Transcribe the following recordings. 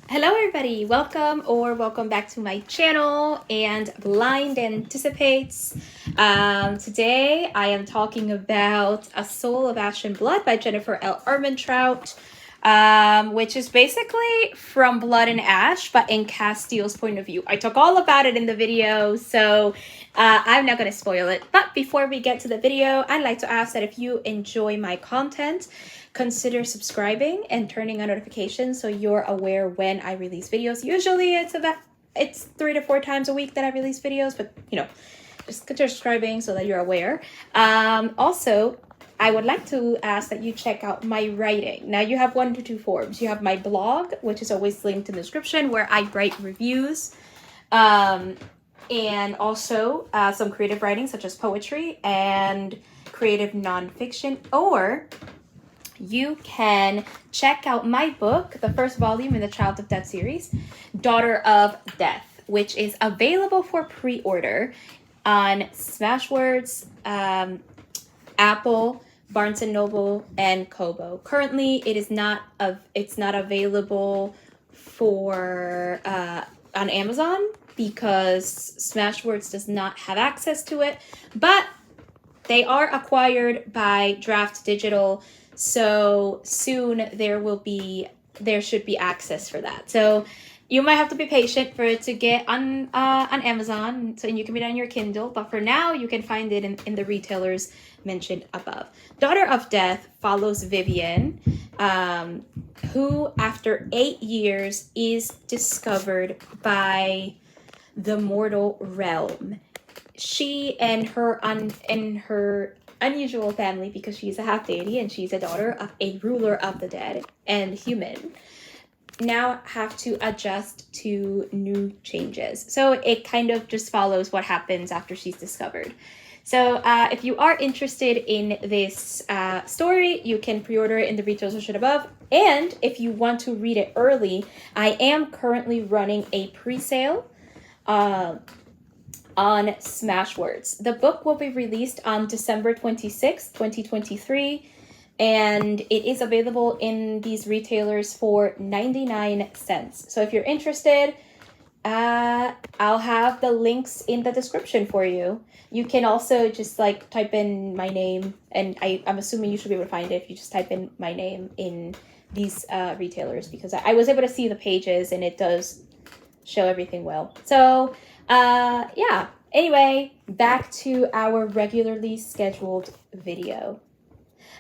Hello everybody, welcome back to my channel and Blind Anticipates. Today I am talking about A Soul of Ash and Blood by Jennifer L. Armentrout, which is basically from Blood and Ash, but in Castiel's point of view. I talk all about it in the video, so I'm not going to spoil it. But before we get to the video, I'd like to ask that if you enjoy my content, consider subscribing and turning on notifications so you're aware when I release videos. Usually it's 3 to 4 times a week that I release videos, but just consider subscribing so that you're aware. Also, I would like to ask that you check out my writing. Now you have 1 to 2 forms. You have my blog, which is always linked in the description, where I write reviews. And also some creative writing such as poetry and creative nonfiction, or you can check out my book, the first volume in the Child of Death series, Daughter of Death, which is available for pre-order on Smashwords, Apple, Barnes & Noble, and Kobo. Currently, it's not available for on Amazon because Smashwords does not have access to it, but they are acquired by Draft Digital. So soon there should be access for that. So you might have to be patient for it to get on Amazon, so you can read it on your Kindle. But for now, you can find it in the retailers mentioned above. Daughter of Death follows Vivian, who after 8 years is discovered by the mortal realm. She and her unusual family, because she's a half deity and she's a daughter of a ruler of the dead and human, now have to adjust to new changes. So it kind of just follows what happens after she's discovered. So if you are interested in this story, you can pre-order it in the retail section above. And if you want to read it early, I am currently running a pre-sale on Smashwords. The book will be released on December 26th, 2023, and it is available in these retailers for 99 cents. So if you're interested, I'll have the links in the description for you. You can also just type in my name, and I'm assuming you should be able to find it if you just type in my name in these retailers, because I was able to see the pages and it does show everything well. So yeah, anyway, back to our regularly scheduled video.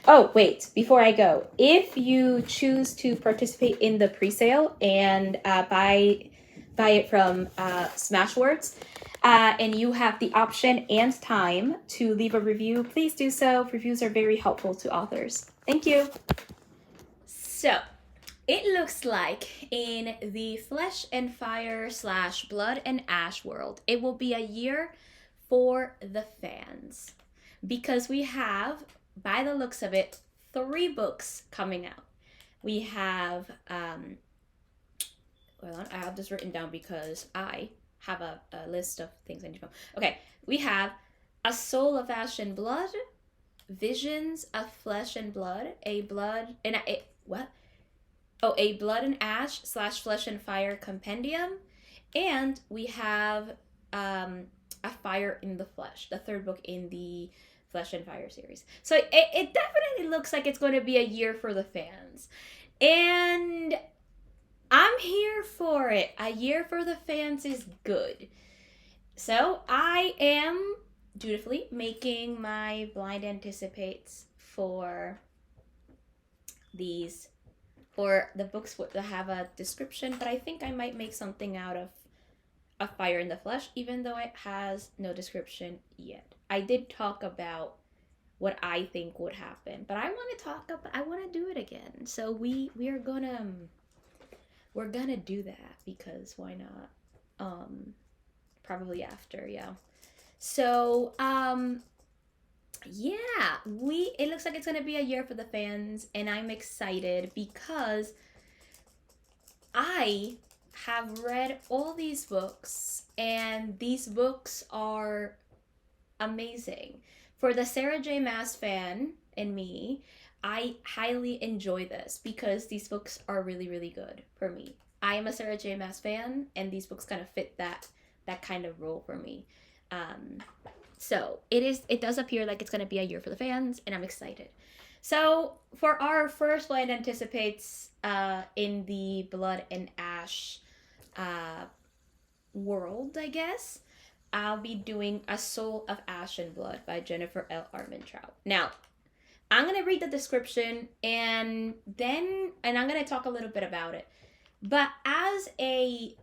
Oh, wait, before I go, if you choose to participate in the pre-sale and buy it from Smashwords, and you have the option and time to leave a review, please do so. Reviews are very helpful to authors. Thank you. So, it looks like in the Flesh and Fire / Blood and Ash world, it will be a year for the fans, because we have, by the looks of it, 3 books coming out. We have, hold on, I have this written down because I have a list of things I need to know. Okay, we have A Soul of Ash and Blood, Visions of Flesh and Blood, A Blood and Ash / Flesh and Fire compendium, and we have A Fire in the Flesh, the 3rd book in the Flesh and Fire series. So it definitely looks like it's going to be a year for the fans, and I'm here for it. A year for the fans is good. So I am dutifully making my blind anticipates for these. Or the books that have a description, but I think I might make something out of A Fire in the Flesh, even though it has no description yet. I did talk about what I think would happen, but I want to do it again. So we're gonna do that, because why not? Probably after, yeah. So yeah, it looks like it's going to be a year for the fans, and I'm excited because I have read all these books, and these books are amazing. For the Sarah J. Maas fan in me, I highly enjoy this because these books are really, really good for me. I am a Sarah J. Maas fan, and these books kind of fit that kind of role for me. So it does appear like it's going to be a year for the fans, and I'm excited. So for our first one, anticipates in the Blood and Ash world, I guess, I'll be doing A Soul of Ash and Blood by Jennifer L. Armentrout. Now, I'm going to read the description and I'm going to talk a little bit about it. But as a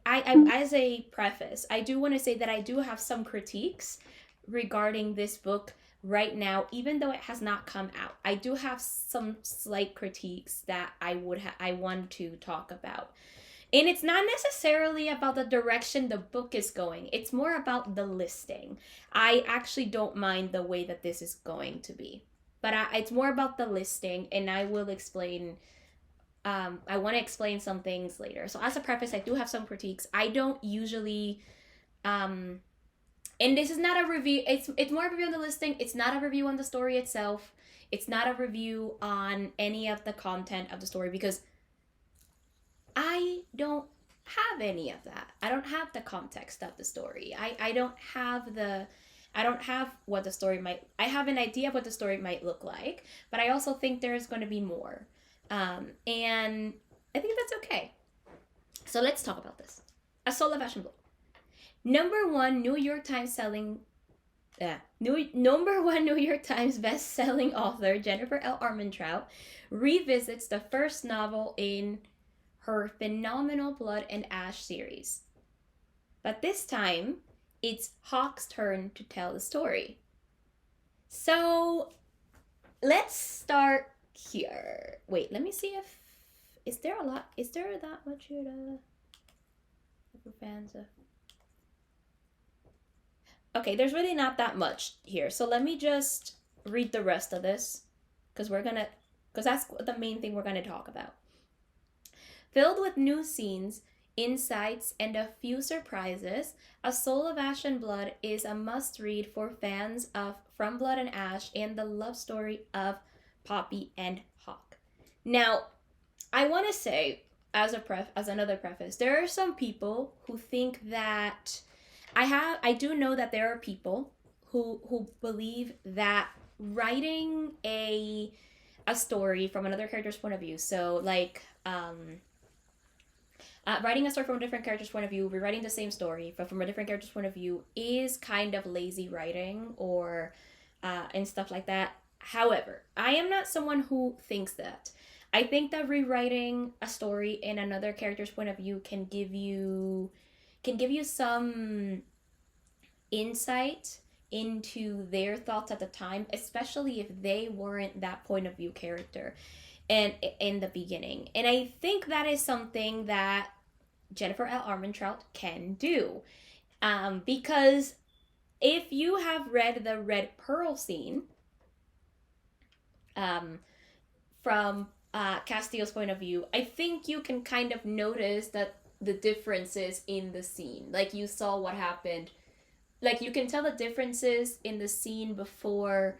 preface, I do want to say that I do have some critiques regarding this book right now, even though it has not come out. I do have some slight critiques that I want to talk about. And it's not necessarily about the direction the book is going. It's more about the listing. I actually don't mind the way that this is going to be. But it's more about the listing, and I will explain. I want to explain some things later. So as a preface, I do have some critiques. I don't usually... and this is not a review. It's more a review on the listing. It's not a review on the story itself. It's not a review on any of the content of the story, because I don't have any of that. I don't have the context of the story. I don't have what the story might... I have an idea of what the story might look like, but I also think there's going to be more. And I think that's okay. So let's talk about this. A Soul of Ash and Blood. Number one New York Times best-selling author Jennifer L. Armentrout revisits the first novel in her phenomenal Blood and Ash series. But this time, it's Hawk's turn to tell the story. So, let's start here. Wait, let me see if... Is there that much here for fans of... Okay, there's really not that much here. So let me just read the rest of this, because that's the main thing we're going to talk about. Filled with new scenes, insights, and a few surprises, A Soul of Ash and Blood is a must-read for fans of From Blood and Ash and the love story of Poppy and Hawk. Now, I want to say, as another preface, there are some people who think that... I do know that there are people who believe that writing a story from another character's point of view, so like writing a story from a different character's point of view, rewriting the same story but from a different character's point of view, is kind of lazy writing or and stuff like that. However, I am not someone who thinks that. I think that rewriting a story in another character's point of view can give you some insight into their thoughts at the time, especially if they weren't that point of view character and in the beginning. And I think that is something that Jennifer L. Armentrout can do. Because if you have read the Red Pearl scene from Castiel's point of view, I think you can kind of notice that the differences in the scene. Like, you saw what happened. Like, you can tell the differences in the scene before,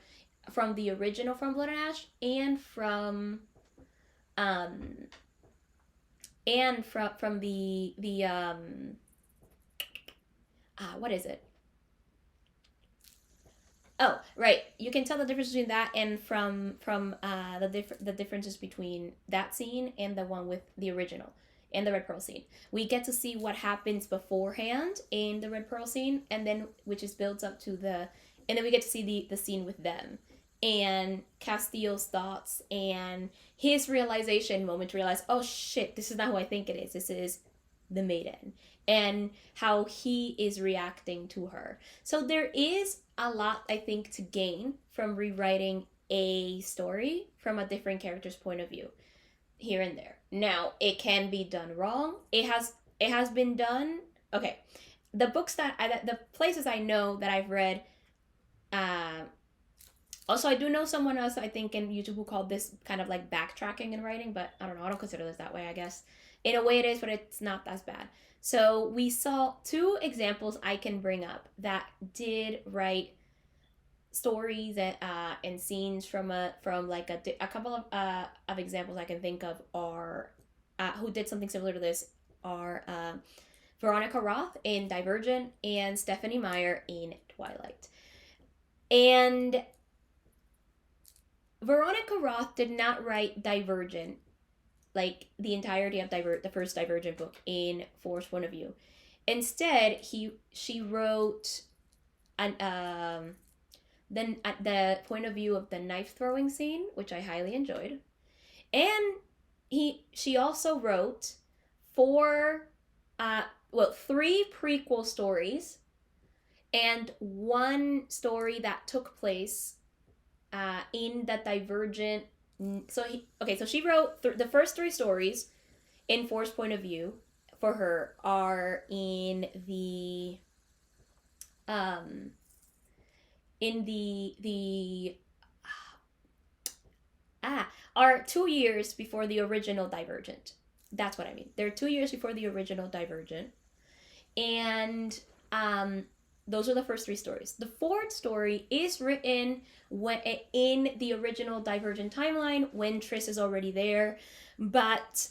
from the original From Blood and Ash, and from the what is it? Oh, right. You can tell the difference between that and from the differences between that scene and the one with the original and the Red Pearl scene. We get to see what happens beforehand in the Red Pearl scene, and then which is builds up to and then we get to see the scene with them and Castiel's thoughts and his realization moment to realize, oh shit, this is not who I think it is. This is the maiden, and how he is reacting to her. So there is a lot, I think, to gain from rewriting a story from a different character's point of view here and there. Now, it can be done wrong. It has been done. Okay, the books the places I know that I've read. Also, I do know someone else, I think, in YouTube who called this kind of like backtracking in writing, but I don't know. I don't consider this that way, I guess. In a way it is, but it's not as bad. So we saw two examples I can bring up that did write stories and scenes from a couple of examples I can think of are who did something similar to this are Veronica Roth in Divergent and Stephanie Meyer in Twilight. And Veronica Roth did not write Divergent, like the entirety of the first Divergent book, in Force Point of View. Instead, she wrote then at the point of view of the knife throwing scene, which I highly enjoyed, and she also wrote three prequel stories and one story that took place in the Divergent. So she wrote the first three stories in Force Point of View for her are in the are 2 years before the original Divergent. That's what I mean. They're 2 years before the original Divergent, and those are the first three stories. The fourth story is written in the original Divergent timeline when Triss is already there, but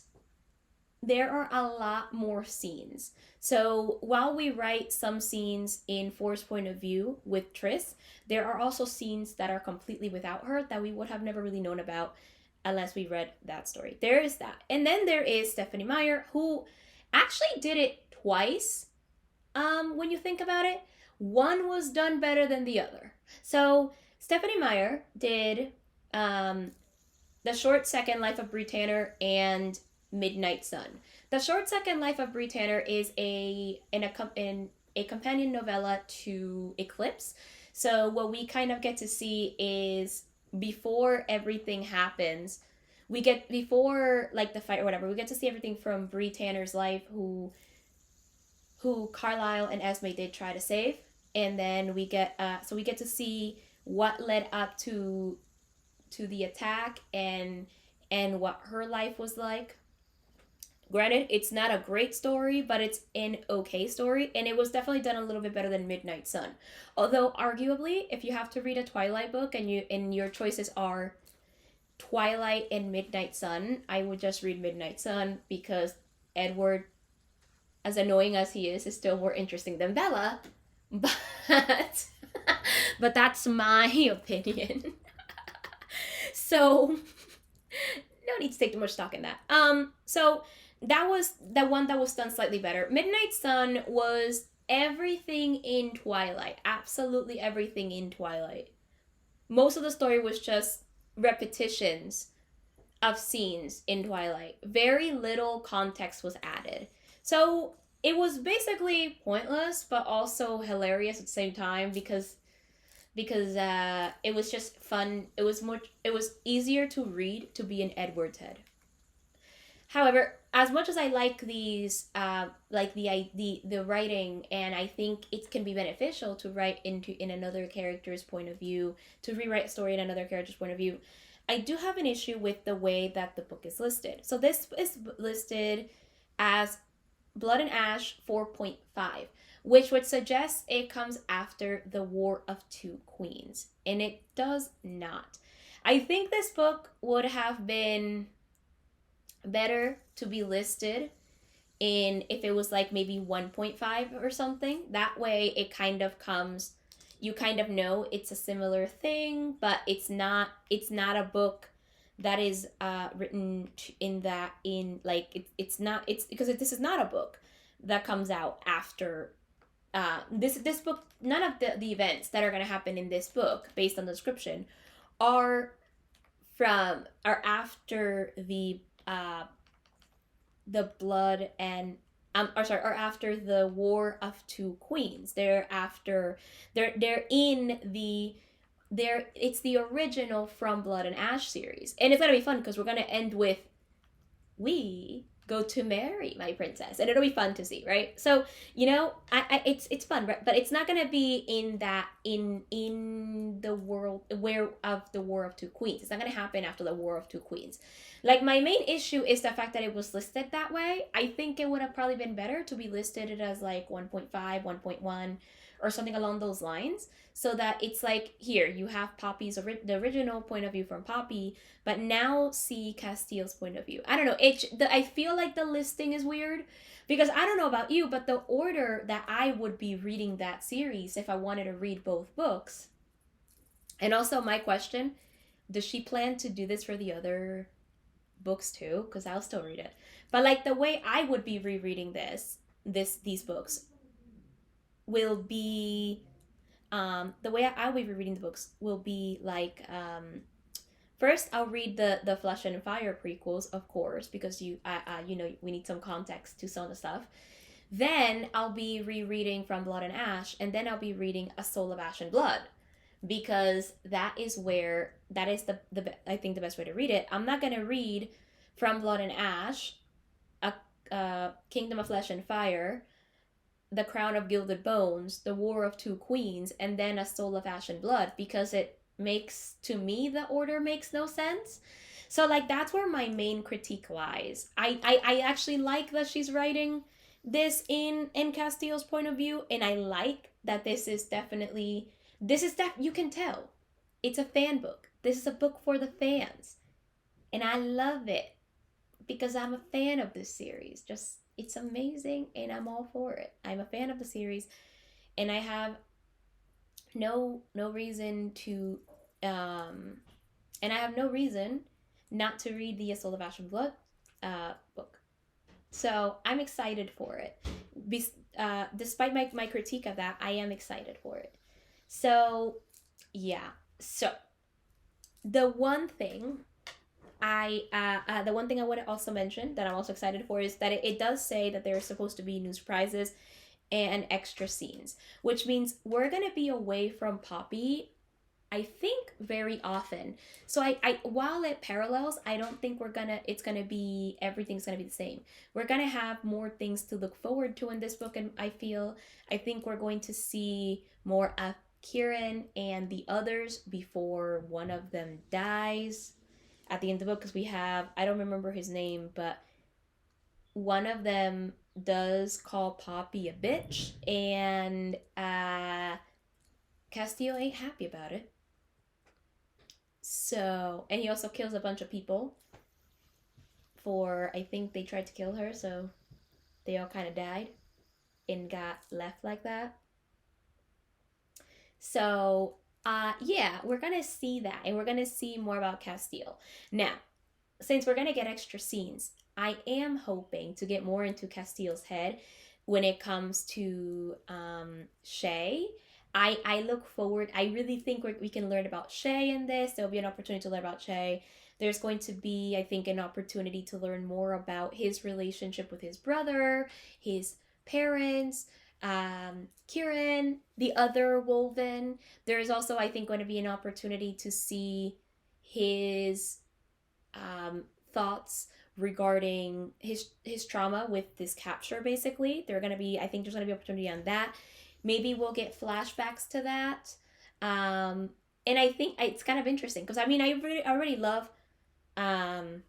there are a lot more scenes. So while we write some scenes in Force Point of View with Triss, there are also scenes that are completely without her that we would have never really known about unless we read that story. There is that. And then there is Stephanie Meyer, who actually did it twice, when you think about it. One was done better than the other. So Stephanie Meyer did The Short Second Life of Bree Tanner and Midnight Sun. The Short Second Life of Bree Tanner is a companion novella to Eclipse. So what we kind of get to see is before everything happens, before like the fight or whatever, we get to see everything from Bree Tanner's life, who Carlisle and Esme did try to save, and then we get to see what led up to the attack and what her life was like. Granted, it's not a great story, but it's an okay story, and it was definitely done a little bit better than Midnight Sun. Although, arguably, if you have to read a Twilight book and your choices are Twilight and Midnight Sun, I would just read Midnight Sun, because Edward, as annoying as he is still more interesting than Bella, but that's my opinion. So, no need to take too much stock in that. So that was the one that was done slightly better. Midnight Sun was everything in Twilight. Absolutely everything in Twilight. Most of the story was just repetitions of scenes in Twilight. Very little context was added. So it was basically pointless, but also hilarious at the same time, because it was just fun. It was easier to read to be in Edward's head. However, as much as I like these, like the writing, and I think it can be beneficial to write in another character's point of view, to rewrite a story in another character's point of view, I do have an issue with the way that the book is listed. So this is listed as Blood and Ash 4.5, which would suggest it comes after the War of Two Queens, and it does not. I think this book would have been better to be listed in, if it was like maybe 1.5 or something. That way it kind of comes, you kind of know it's a similar thing, but it's not a book that is written it's because this is not a book that comes out after this book. None of the events that are going to happen in this book, based on the description, are after the blood and are after the War of Two Queens. It's the original From Blood and Ash series. And it's gonna be fun because we're gonna end with "We go to marry my princess," and it'll be fun to see, right? So, it's fun, right? But it's not gonna be in the world of the War of Two Queens. It's not gonna happen after the War of Two Queens. Like, my main issue is the fact that it was listed that way. I think it would have probably been better to be listed as like 1.5, 1.1, or something along those lines, so that it's like, here you have Poppy's the original point of view from Poppy, but now see Castiel's point of view. I don't know, I feel like the listing is weird, because I don't know about you, but the order that I would be reading that series if I wanted to read both books. And also, my question, does she plan to do this for the other books too? Because I'll still read it. But like, the way I would be rereading these books will be, the way I'll be rereading the books will be like, first I'll read the Flesh and Fire prequels, of course, because you know, we need some context to some of the stuff. Then I'll be rereading From Blood and Ash, and then I'll be reading A Soul of Ash and Blood, because that is the I think the best way to read it. I'm not gonna read From Blood and Ash, a Kingdom of Flesh and Fire, The Crown of Gilded Bones, The War of Two Queens, and then A Soul of Ash and Blood, because it makes, to me, the order makes no sense. So like, that's where my main critique lies. I actually like that she's writing this in Castiel's point of view, and I like that you can tell it's a fan book. This is a book for the fans, and I love it because I'm a fan of this series. Just, it's amazing, and I'm all for it. I'm a fan of the series, and I have no reason to and I have no reason not to read the Soul of Ash and Blood book. So I'm excited for it. Despite my critique of that, I am excited for it. So yeah. So the one thing I want to also mention that I'm also excited for is that it does say that there's supposed to be new surprises and extra scenes, which means we're gonna be away from Poppy, I think, very often. So I while it parallels, I don't think everything's gonna be the same. We're gonna have more things to look forward to in this book, and I think we're going to see more of Kieran and the others before one of them dies at the end of the book, because we have, I don't remember his name, but one of them does call Poppy a bitch, and Castiel ain't happy about it. So, and he also kills a bunch of people I think they tried to kill her, so they all kind of died and got left like that. So, yeah, we're gonna see that, and we're gonna see more about Castiel. Now, since we're gonna get extra scenes, I am hoping to get more into Castiel's head when it comes to Shay. I look forward. I really think we can learn about Shay in this. There'll be an opportunity to learn about Shay. There's going to be, I think, an opportunity to learn more about his relationship with his brother, his parents, Kieran, the other Wolven. There is also, I think, going to be an opportunity to see his thoughts regarding his trauma with this capture. Basically, I think there's gonna be opportunity on that. Maybe we'll get flashbacks to that, and I think it's kind of interesting because I mean, I already love, I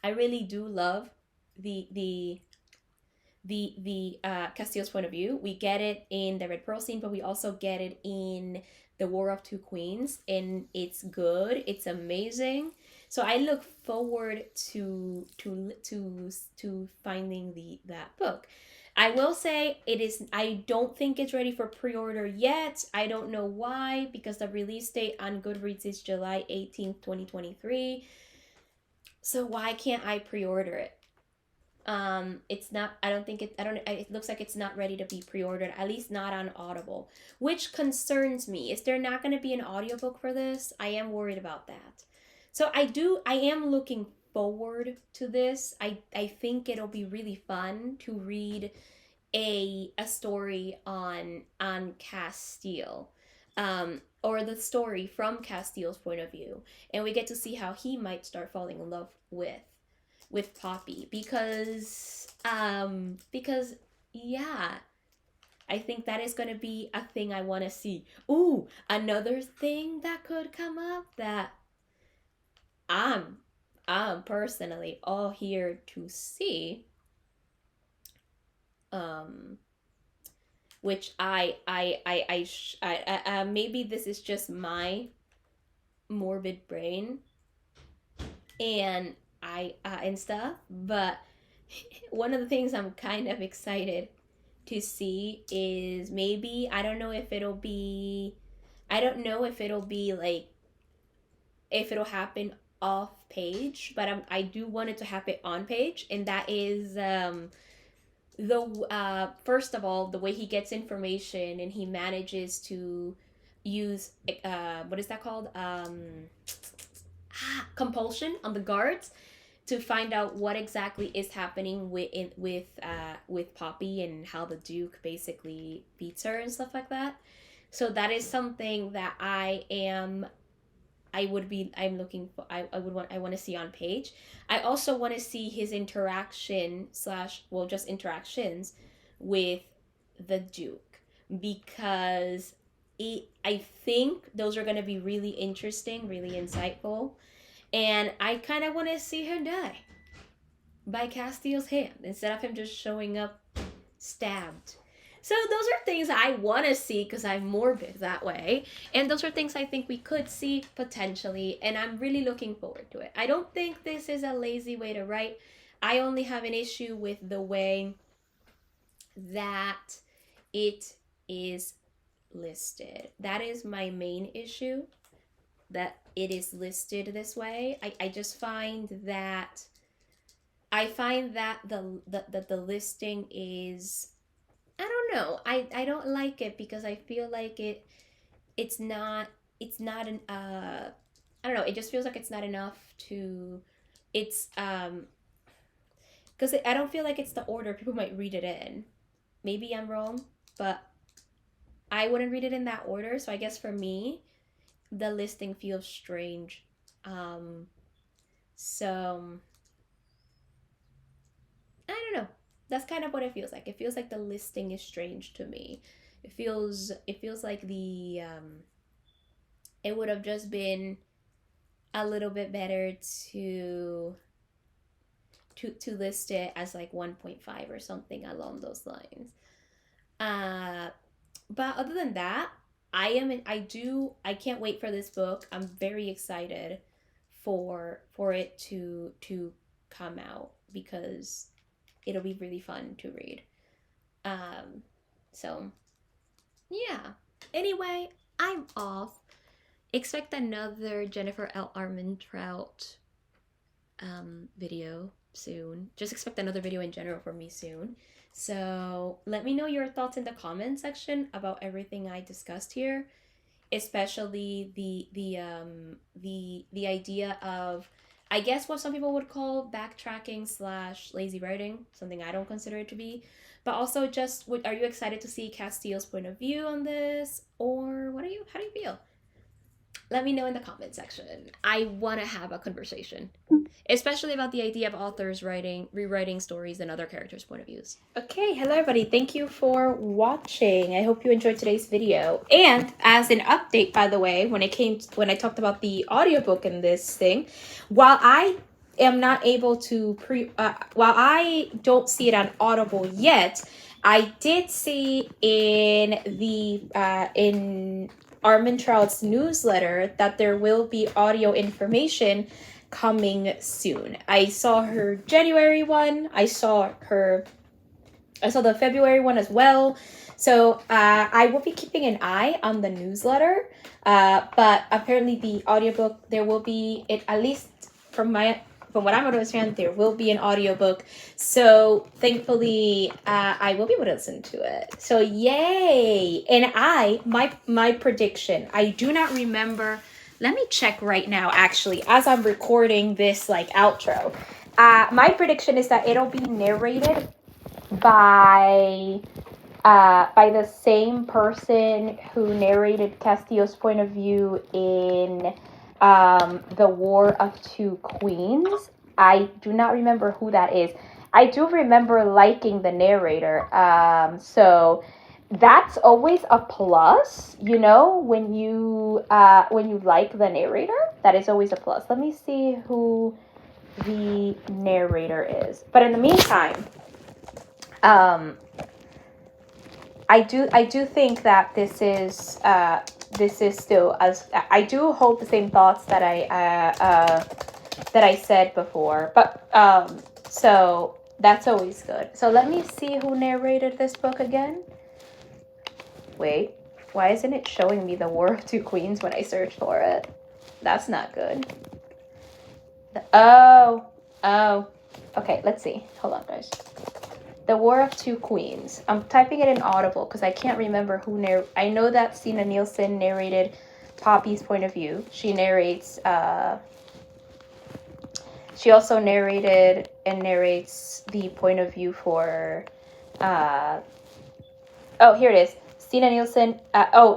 really do love the Castiel's point of view. We get it in the Red Pearl scene, but we also get it in the War of Two Queens, and it's good. It's amazing. So I look forward to finding that book. I will say I don't think it's ready for pre-order yet. I don't know why, because the release date on Goodreads is July 18th, 2023. So why can't I pre-order it? It's not, it looks like it's not ready to be pre-ordered, at least not on Audible, which concerns me. Is there not going to be an audiobook for this? I am worried about that. So I am looking forward to this. I think it'll be really fun to read a story on Castiel, or the story from Castiel's point of view, and we get to see how he might start falling in love with Poppy, because yeah, I think that is going to be a thing I want to see. Ooh, another thing that could come up that I'm personally all here to see. which maybe this is just my morbid brain and and stuff, but one of the things I'm kind of excited to see is maybe I don't know if it'll be like if it'll happen off page, but I do want it to happen on page, and that is the first of all, the way he gets information and he manages to use what is that called, compulsion on the guards to find out what exactly is happening with Poppy and how the Duke basically beats her and stuff like that. So that is something that I'm looking for. I want to see on page. I also want to see his interaction slash, well, just interactions with the Duke, because I think those are going to be really interesting, really insightful, and I kind of want to see her die by Castiel's hand instead of him just showing up stabbed. So those are things I want to see because I'm morbid that way. And those are things I think we could see potentially. And I'm really looking forward to it. I don't think this is a lazy way to write. I only have an issue with the way that it is listed. That is my main issue, that it is listed this way. I just find that the listing is, I don't know. I don't like it because I feel like it's not an I don't know, it just feels like it's not enough to, it's because I don't feel like it's the order people might read it in. Maybe I'm wrong, but I wouldn't read it in that order. So I guess for me, the listing feels strange. So I don't know. That's kind of what it feels like. It feels like the listing is strange to me. It feels like the it would have just been a little bit better to list it as like 1.5 or something along those lines. But other than that, I can't wait for this book. I'm very excited for it to come out because it'll be really fun to read. So yeah. Anyway, I'm off. Expect another Jennifer L. Armentrout video soon. Just expect another video in general from me soon. So let me know your thoughts in the comment section about everything I discussed here, especially the idea of, I guess, what some people would call backtracking / lazy writing, something I don't consider it to be. But also, just are you excited to see Castiel's point of view on this, or how do you feel? Let me know in the comment section. I want to have a conversation, especially about the idea of authors rewriting stories and other characters' point of views. Okay, hello everybody. Thank you for watching. I hope you enjoyed today's video. And as an update, by the way, when I talked about the audiobook in this thing, while I am not able to while I don't see it on Audible yet, I did see in the in Armentrout's newsletter that there will be audio information coming soon. I saw her January one. I saw the February one as well. So I will be keeping an eye on the newsletter. But apparently the audiobook, there will be, at least from what I'm understanding, there will be an audiobook. So thankfully, I will be able to listen to it. So yay! And my prediction, I do not remember. Let me check right now, actually, as I'm recording this outro. My prediction is that it'll be narrated by the same person who narrated Castiel's point of view in The War of Two Queens. I do not remember who that is. I do remember liking the narrator. So that's always a plus, when you like the narrator. That is always a plus. Let me see who the narrator is. But in the meantime, I do think that this is still, as I do hold the same thoughts that I said before, but so that's always good. So let me see who narrated this book again. Wait, why isn't it showing me The War of Two Queens when I search for it? That's not good. Oh, okay, let's see. Hold on, guys. The War of Two Queens. I'm typing it in Audible because I can't remember who I know that Stina Nielsen narrated Poppy's point of view. She narrates, she also narrated and narrates the point of view for, oh, here it is. Stina Nielsen,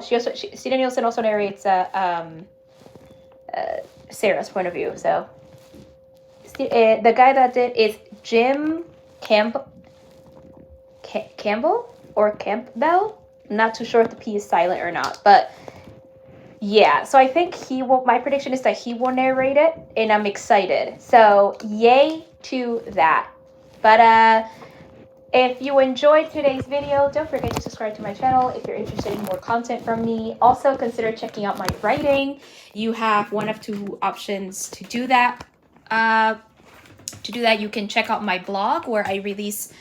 Stina Nielsen also narrates Sarah's point of view. So the guy that did is Jim Campbell or Campbell. I'm not too sure if the P is silent or not, but yeah. So I think he will. My prediction is that he will narrate it, and I'm excited. So yay to that. But if you enjoyed today's video, don't forget to subscribe to my channel if you're interested in more content from me. Also, consider checking out my writing. You have one of two options to do that. You can check out my blog where I release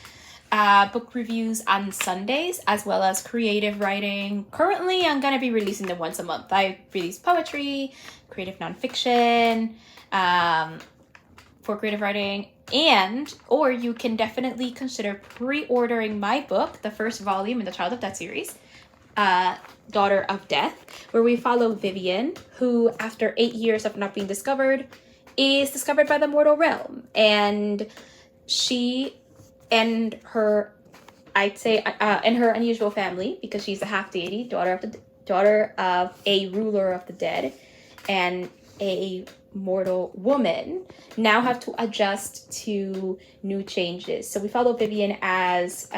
book reviews on Sundays, as well as creative writing. Currently, I'm going to be releasing them once a month. I release poetry, creative nonfiction, for creative writing, or you can definitely consider pre-ordering my book, the first volume in the Child of Death series, Daughter of Death, where we follow Vivian, who after 8 years of not being discovered, is discovered by the mortal realm, and she and her, I'd say, and her unusual family, because she's a half deity, daughter of a ruler of the dead, and a mortal woman, now have to adjust to new changes. So we follow Vivian as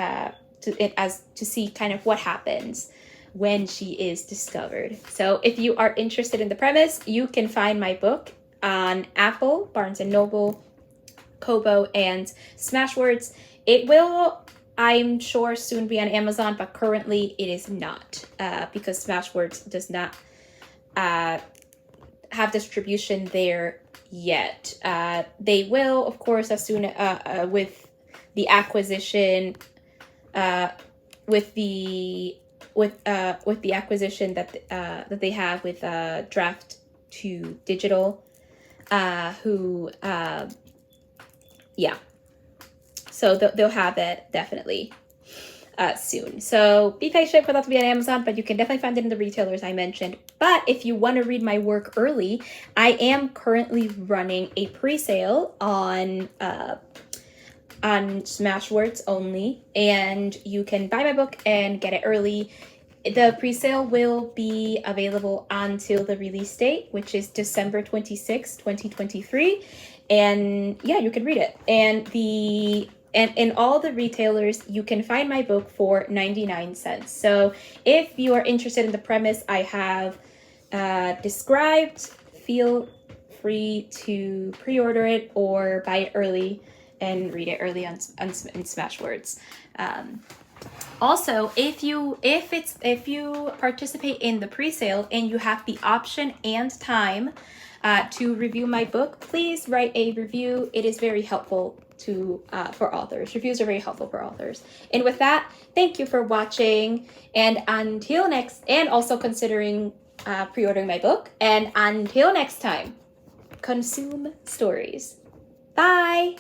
to see kind of what happens when she is discovered. So if you are interested in the premise, you can find my book on Apple, Barnes & Noble, Kobo, and Smashwords. It will, I'm sure, soon be on Amazon, but currently it is not, because Smashwords does not have distribution there yet. They will, of course, as soon with the acquisition, with the acquisition that they have with Draft to Digital, yeah. So they'll have it definitely soon. So be patient for that to be on Amazon, but you can definitely find it in the retailers I mentioned. But if you want to read my work early, I am currently running a pre-sale on Smashwords only, and you can buy my book and get it early. The pre-sale will be available until the release date, which is December 26, 2023. And yeah, you can read it. And in all the retailers, you can find my book for 99 cents. So if you are interested in the premise I have described, feel free to pre-order it or buy it early and read it early in Smashwords. Also, if you participate in the pre-sale and you have the option and time to review my book, please write a review. It is very helpful for authors. Reviews are very helpful for authors. And with that, thank you for watching, and until next, and also considering pre-ordering my book. And until next time, consume stories. Bye.